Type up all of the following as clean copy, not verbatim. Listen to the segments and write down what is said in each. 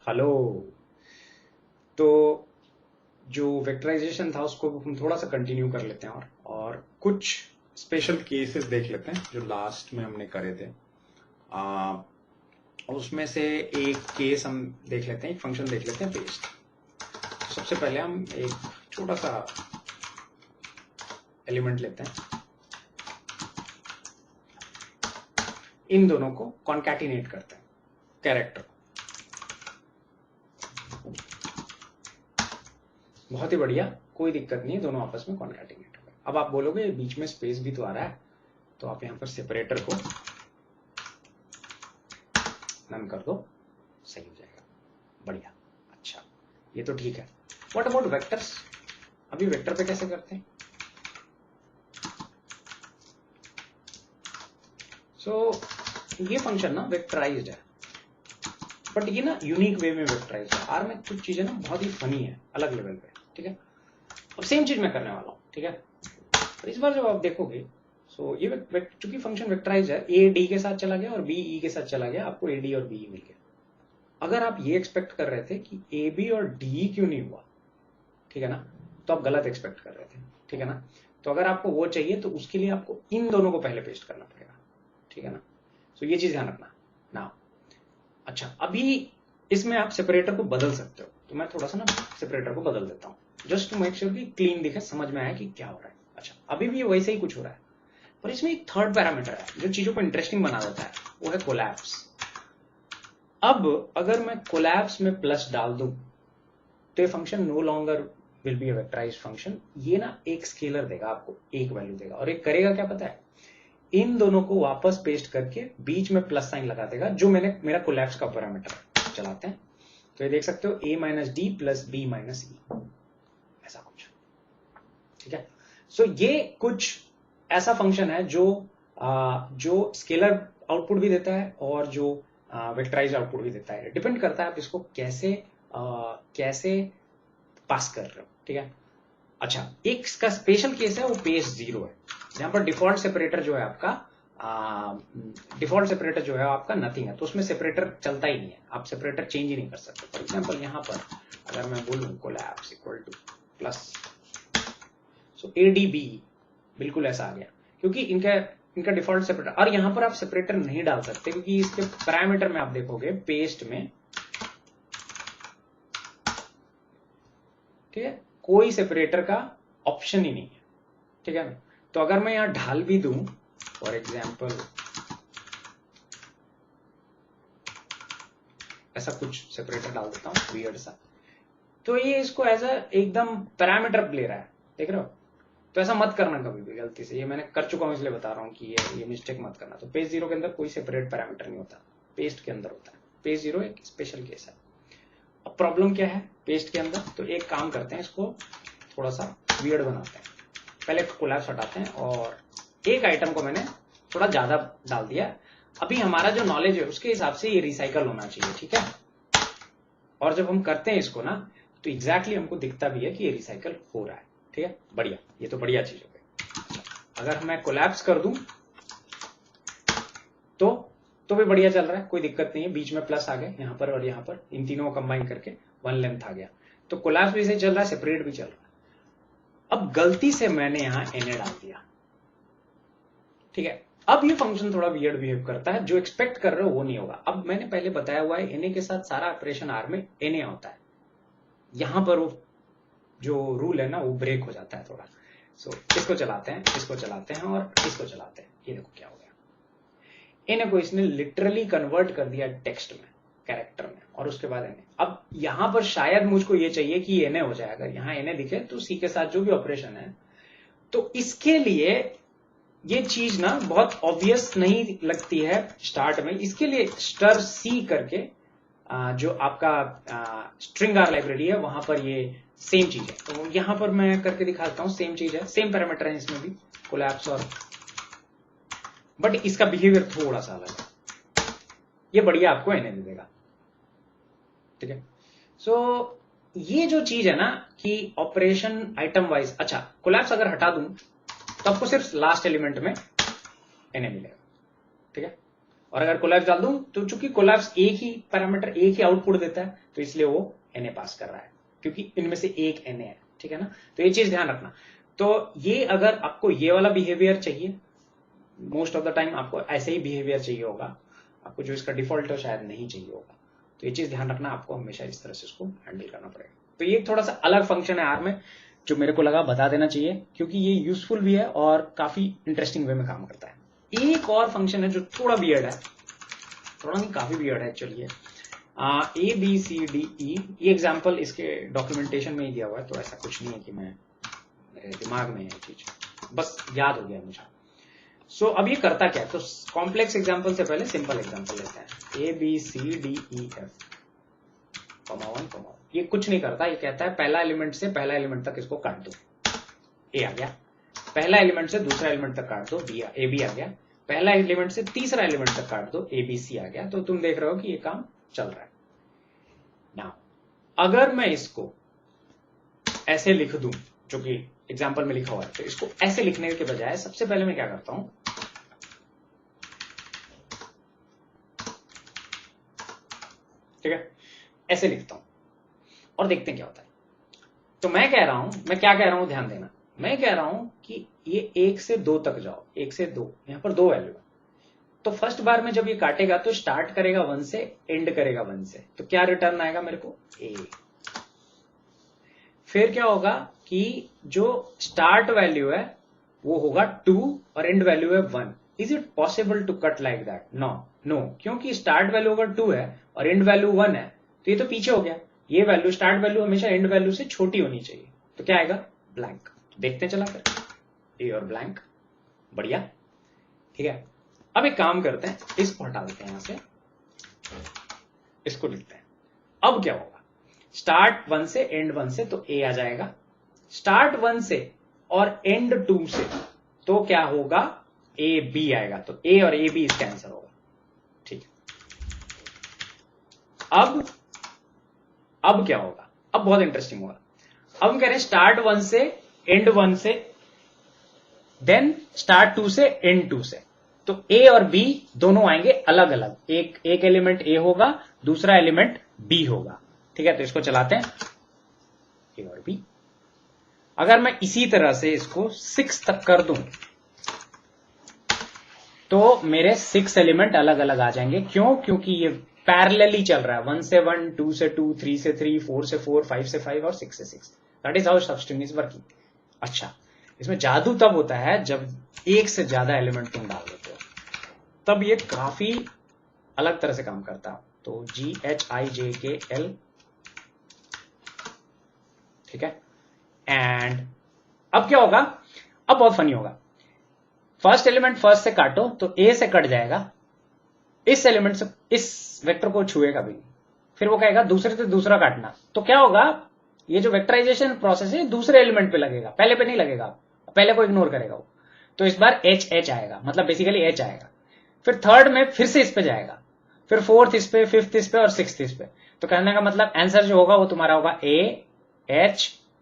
Hello. तो जो वेक्टराइजेशन था उसको हम थोड़ा सा कंटिन्यू कर लेते हैं और कुछ स्पेशल केसेस देख लेते हैं जो लास्ट में हमने करे थे। उसमें से एक केस हम देख लेते हैं, एक फंक्शन देख लेते हैं पेस्ट। सबसे पहले हम एक छोटा सा एलिमेंट लेते हैं, इन दोनों को कॉन्कैटिनेट करते हैं कैरेक्टर। बहुत ही बढ़िया, कोई दिक्कत नहीं है, दोनों आपस में कॉन्कैटिनेट हो गए। अब आप बोलोगे बीच में स्पेस भी तो आ रहा है, तो आप यहां पर सेपरेटर को नन कर दो, सही हो जाएगा। बढ़िया, अच्छा ये तो ठीक है। What about vectors? अभी वेक्टर पे कैसे करते हैं? ये फंक्शन ना वेक्टराइज्ड है, बट ये ना यूनिक वे में वेक्टराइज्ड है। आर में कुछ चीजें ना बहुत ही फनी है, अलग लेवल पे, ठीक है। अब सेम चीज मैं करने वाला हूं, ठीक है। पर इस बार जब आप देखोगे, ये चूंकि फंक्शन वेक्टराइज है, ए डी के साथ चला गया और बी ई के साथ चला गया, आपको ए डी और बी मिल गया। अगर आप ये एक्सपेक्ट कर रहे थे कि ए बी और डी क्यों नहीं हुआ, ठीक है ना, तो आप गलत एक्सपेक्ट कर रहे थे, ठीक है ना। तो अगर आपको वो चाहिए तो उसके लिए आपको इन दोनों को पहले पेस्ट करना पड़ेगा, ठीक है ना। ये चीज ध्यान रखना ना। अच्छा, अभी इसमें आप सेपरेटर को बदल सकते हो, तो मैं थोड़ा सा ना सेपरेटर को बदल देता हूं, जस्ट टू मेक श्योर कि क्लीन दिखे, समझ में आया कि क्या हो रहा है। अच्छा, अभी भी वैसे ही कुछ हो रहा है, पर इसमें एक थर्ड पैरामीटर है जो चीजों को इंटरेस्टिंग बना देता है, वो है कोलैप्स। अब अगर मैं कोलैप्स में प्लस डाल दूं तो ये function no longer will be a vectorized function. ये ना एक स्केलर देगा आपको, एक वैल्यू देगा, और एक करेगा क्या पता है, इन दोनों को वापस पेस्ट करके बीच में प्लस साइन लगा देगा, जो मेरा कोलैप्स का पैरामीटर है। चलाते हैं तो ये देख सकते हो, a minus D plus B minus E, ऐसा कुछ, ठीक है। ये कुछ ऐसा फंक्शन है जो स्केलर आउटपुट भी देता है और जो वेक्टराइज आउटपुट भी देता है। डिपेंड करता है आप इसको कैसे पास कर रहे हो, ठीक है। अच्छा, एक इसका स्पेशल केस है, वो पेस्ट 0 है, जहां पर डिफॉल्ट सेपरेटर जो है आपका नथिंग है, तो उसमें सेपरेटर चलता ही नहीं है, आप सेपरेटर चेंज ही नहीं कर सकते। फॉर एग्जाम्पल यहां पर अगर मैं बोलूं collapse equal two plus, ADB बिल्कुल ऐसा आ गया, क्योंकि इनका डिफॉल्ट सेपरेटर। और यहां पर आप सेपरेटर नहीं डाल सकते, क्योंकि इसके पैरामीटर में आप देखोगे पेस्ट में, ठीक है, कोई सेपरेटर का ऑप्शन ही नहीं है, ठीक है। तो अगर मैं यहां ढाल भी दूं, फॉर एग्जाम्पल ऐसा कुछ सेपरेटर डाल देता हूं वियर्ड सा, तो ये इसको एज एकदम पैरामीटर ले रहा है, देख रहे हो। तो ऐसा मत करना कभी भी गलती से, ये मैंने कर चुका हूं इसलिए बता रहा हूं कि ये मिस्टेक मत करना। तो पेज 0 के अंदर कोई सेपरेट पैरामीटर नहीं होता, पेस्ट के अंदर होता है। पेज 0 एक स्पेशल केस है। अब प्रॉब्लम क्या है पेस्ट के अंदर, तो एक काम करते हैं, इसको थोड़ा सा वियर्ड बनाते हैं। पहले कोलैप्स हटाते हैं और एक आइटम को मैंने थोड़ा ज्यादा डाल दिया। अभी हमारा जो नॉलेज है उसके हिसाब से ये रिसाइकल होना चाहिए, ठीक है। और जब हम करते हैं इसको ना, तो एग्जैक्टली हमको दिखता भी है कि ये रिसाइकल हो रहा है, ठीक है। बढ़िया, ये तो बढ़िया चीज हो गई। अगर मैं कोलैप्स कर दूं तो भी बढ़िया चल रहा है, कोई दिक्कत नहीं है। बीच में प्लस आ गए यहां पर और यहां पर, इन तीनों को कंबाइन करके 1 लेंथ आ गया। तो कोलैप्स भी सही चल रहा है, सेपरेट भी चल रहा है। अब गलती से मैंने यहां Na डाल दिया, ठीक है। अब ये फंक्शन थोड़ा वियर्ड बिहेव करता है, जो एक्सपेक्ट कर रहे हो वो नहीं होगा। अब मैंने पहले बताया हुआ है Na के साथ सारा ऑपरेशन आर में Na होता है, यहां पर वो जो रूल है ना वो ब्रेक हो जाता है थोड़ा। इसको चलाते हैं, इसको चलाते हैं और इसको चलाते हैं, ये देखो क्या हो गया। Na को इसने लिटरली कन्वर्ट कर दिया टेक्स्ट में, कैरेक्टर में, और उसके बाद Na। अब यहां पर शायद मुझको ये चाहिए कि Na हो जाए, अगर यहां Na दिखे तो C के साथ जो भी ऑपरेशन है, तो इसके लिए ये चीज ना बहुत ऑब्वियस नहीं लगती है स्टार्ट में। इसके लिए स्टर C करके जो आपका स्ट्रिंग आर लाइब्रेरी है, वहां पर ये सेम चीज है। तो यहां पर मैं करके दिखाता हूं, सेम चीज है, सेम पैरामीटर है इसमें भी, कोलैप्स और, बट इसका बिहेवियर थोड़ा सा अलग है। ये बढ़िया आपको Na दे देगा, ठीक है। ये जो चीज है ना कि ऑपरेशन आइटम वाइज, अच्छा कोलैप्स अगर हटा दूं तो आपको सिर्फ लास्ट एलिमेंट में Na मिलेगा, ठीक है। और अगर कोलैप्स डाल दूं तो चूंकि कोलैप्स एक ही पैरामीटर एक ही आउटपुट देता है तो इसलिए वो Na पास कर रहा है, क्योंकि इनमें से एक Na है, ठीक है ना। तो ये चीज ध्यान रखना। तो ये अगर आपको ये वाला बिहेवियर चाहिए, मोस्ट ऑफ द टाइम आपको ऐसे ही बिहेवियर चाहिए होगा, आपको जो इसका डिफॉल्ट है शायद नहीं चाहिए होगा। तो ये चीज ध्यान रखना, आपको हमेशा इस तरह से इसको हैंडल करना पड़ेगा। तो ये थोड़ा सा अलग फंक्शन है आर में, जो मेरे को लगा बता देना चाहिए, क्योंकि ये यूजफुल भी है और काफी इंटरेस्टिंग वे में काम करता है। एक और फंक्शन है जो थोड़ा वियर्ड है, थोड़ा नहीं काफी वियर्ड है। चलिए ए बी सी डी ई, ये एग्जाम्पल इसके डॉक्यूमेंटेशन में ही दिया हुआ है, तो ऐसा कुछ नहीं है कि मेरे दिमाग में है ये चीज, बस याद हो गया मुझे। सो अब ये करता क्या है, तो कॉम्प्लेक्स एग्जाम्पल से पहले सिंपल एग्जाम्पल लेते हैं। A B C D E F comma 1 comma 1, ये कुछ नहीं करता, ये कहता है पहला एलिमेंट से पहला एलिमेंट तक इसको काट दो, ए आ गया। पहला एलिमेंट से दूसरा एलिमेंट तक काट दो, ए बी आ गया। पहला एलिमेंट से तीसरा एलिमेंट तक काट दो, ए बी सी आ गया। तो तुम देख रहे हो कि ये काम चल रहा है। नाउ अगर मैं इसको ऐसे लिख दूं, जो कि एग्जाम्पल में लिखा हुआ है, तो इसको ऐसे लिखने के बजाय सबसे पहले मैं क्या करता हूं, ठीक है, ऐसे लिखता हूं और देखते हैं क्या होता है। तो मैं क्या कह रहा हूं, ध्यान देना। मैं कह रहा हूं कि ये 1 से 2 तक जाओ, 1 से 2, यहां पर 2 वैल्यू है। तो फर्स्ट बार में जब ये काटेगा तो स्टार्ट करेगा 1 से, एंड करेगा 1 से, तो क्या रिटर्न आएगा मेरे को, ए। फिर क्या होगा कि जो स्टार्ट वैल्यू है वो होगा 2 और एंड वैल्यू है 1। Is it possible to cut like that? No, क्योंकि स्टार्ट वैल्यू अगर 2 है और एंड वैल्यू 1 है तो ये तो पीछे हो गया। ये वैल्यू स्टार्ट वैल्यू हमेशा एंड वैल्यू से छोटी होनी चाहिए, तो क्या आएगा, ब्लैंक। देखते चला कर ए और ब्लैंक, बढ़िया, ठीक है। अब एक काम करते हैं, इसको हटा देते हैं यहां से, इसको लिखते हैं। अब क्या होगा, स्टार्ट 1 से एंड 1 से तो ए आ जाएगा, स्टार्ट 1 से और एंड 2 से तो क्या होगा, ए बी आएगा। तो ए और ए बी इसका आंसर होगा, ठीक है। अब क्या होगा, अब बहुत इंटरेस्टिंग होगा। अब हम कह रहे हैं स्टार्ट 1 से एंड 1 से, देन स्टार्ट 2 से एंड 2 से, तो ए और बी दोनों आएंगे अलग अलग। एक एलिमेंट ए होगा, दूसरा एलिमेंट बी होगा, ठीक है। तो इसको चलाते हैं, ए और बी। अगर मैं इसी तरह से इसको 6 तक कर दूं तो मेरे 6 एलिमेंट अलग अलग आ जाएंगे। क्यों? क्योंकि ये पैरेलली चल रहा है, 1 से 1, 2 से 2, 3 से 3, 4 से 4, 5 से 5 और 6 से 6। That is how substring is working. अच्छा, इसमें जादू तब होता है जब एक से ज्यादा एलिमेंट तुम डाल देते हो, तब ये काफी अलग तरह से काम करता है। तो GHIJKL, ठीक है। एंड अब क्या होगा, अब बहुत फनी होगा। फर्स्ट एलिमेंट फर्स्ट से काटो तो ए से कट जाएगा, इस एलिमेंट से इस वेक्टर को छुएगा भी, फिर वो कहेगा दूसरे से दूसरा काटना। तो क्या होगा, ये जो वेक्टराइजेशन प्रोसेस है दूसरे एलिमेंट पे लगेगा, पहले पे नहीं लगेगा, पहले को इग्नोर करेगा वो। तो इस बार H आएगा, मतलब बेसिकली H आएगा। फिर थर्ड में फिर से इस पे जाएगा, फिर फोर्थ इस पे, फिफ्थ इस पे और सिक्स्थ इस पे। तो कहने का मतलब आंसर जो होगा वो तुम्हारा होगा AHCJ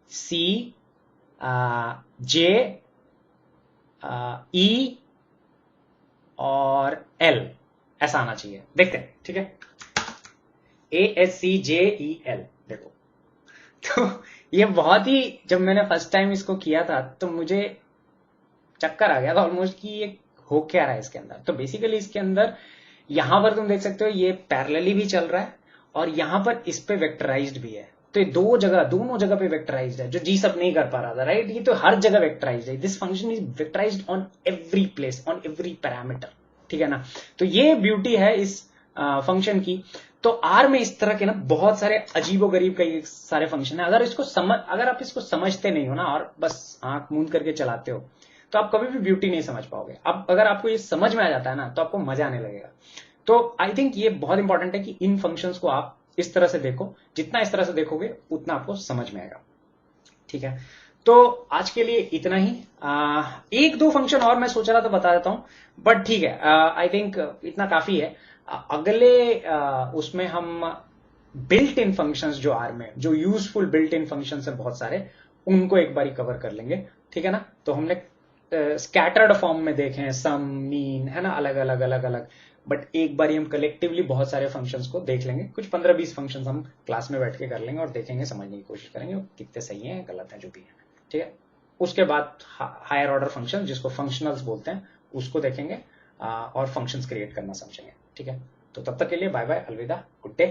E और L, ऐसा आना चाहिए। देखते हैं, ठीक है। AHCJEL, देखो। तो ये बहुत ही, जब मैंने फर्स्ट टाइम इसको किया था तो मुझे चक्कर आ गया था ऑलमोस्ट कि ये हो क्या रहा है इसके अंदर। तो बेसिकली इसके अंदर यहां पर तुम देख सकते हो ये पैरेलली भी चल रहा है और यहां पर इस पे वेक्टराइज्ड भी है। तो ये दोनों जगह पे वेक्टराइज्ड है, जो जी सब नहीं कर पा रहा था, राइट। ये तो हर जगह वेक्टराइज्ड है। This function is vectorized on every place, on every parameter, ठीक है ना। तो ये ब्यूटी है इस फंक्शन की। तो आर में इस तरह के ना बहुत सारे अजीबोगरीब कई सारे फंक्शन है। अगर आप इसको समझते नहीं हो ना और बस आंख मूंद करके चलाते हो तो आप कभी भी ब्यूटी नहीं समझ पाओगे। अब अगर आपको ये समझ में आ जाता है ना तो आपको मजा आने लगेगा। तो आई थिंक ये बहुत इंपॉर्टेंट है कि इन फंक्शंस को आप इस तरह से देखो, जितना इस तरह से देखोगे उतना आपको समझ में आएगा, ठीक है। तो आज के लिए इतना ही। एक दो फंक्शन और मैं सोच रहा था बता देता हूं, बट ठीक है, आई थिंक इतना काफी है। अगले उसमें हम बिल्ट इन फंक्शंस जो आर में, जो यूजफुल बिल्ट इन फंक्शंस है बहुत सारे, उनको एक बारी कवर कर लेंगे, ठीक है ना। तो हमने स्कैटर्ड फॉर्म में देखें, सम, मीन, है ना, अलग अलग अलग अलग, बट एक बार हम कलेक्टिवली बहुत सारे फंक्शंस को देख लेंगे। कुछ 15-20 फंक्शंस हम क्लास में बैठ के कर लेंगे और देखेंगे, समझने की कोशिश करेंगे कितने सही हैं गलत हैं जो भी है, ठीक है। उसके बाद हायर ऑर्डर फंक्शन जिसको फंक्शनल्स बोलते हैं उसको देखेंगे और फंक्शंस क्रिएट करना समझेंगे, ठीक है। तो तब तक के लिए बाय बाय, अलविदा, गुड डे।